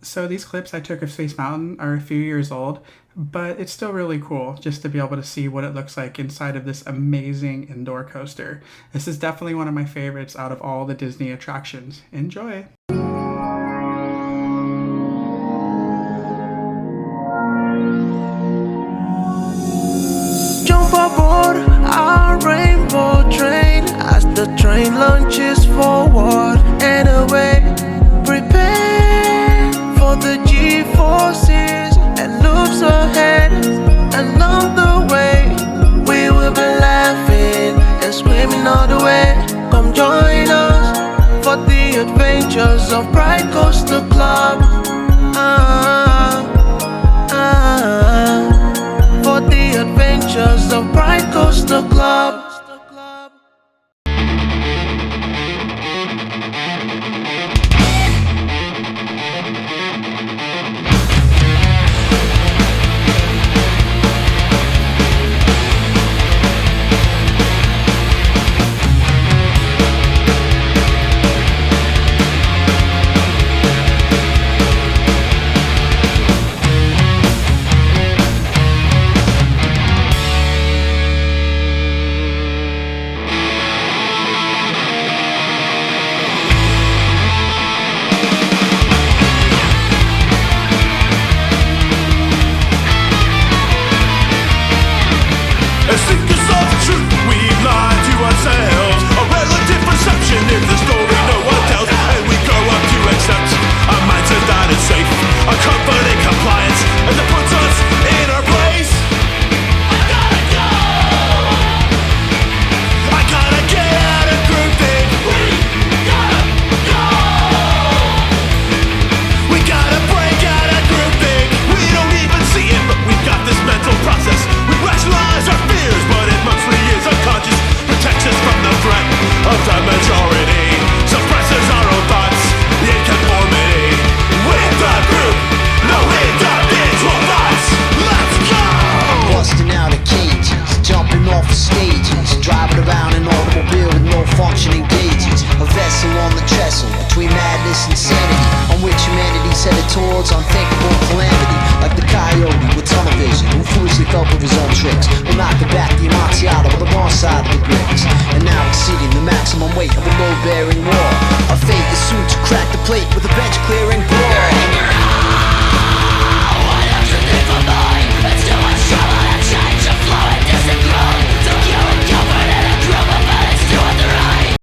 So these clips I took of Space Mountain are a few years old, but it's still really cool just to be able to see what it looks like inside of this amazing indoor coaster. This is definitely one of my favorites out of all the Disney attractions. Enjoy! Jump aboard our rainbow train as the train launches forward and away. Prepare for the G-forces and loops ahead. Along the way, we will be laughing and screaming all the way. Come join us for the adventures of Pride Coaster Club. For the adventures of Pride Coaster Club. Towards unthinkable calamity, like the coyote with tunnel vision, who foolishly felt with his own tricks, will knock back the Amontillado on the wrong side of the bricks, and now exceeding the maximum weight of a load-bearing wall. Our fate is soon to crack the plate with a bench-clearing brawl.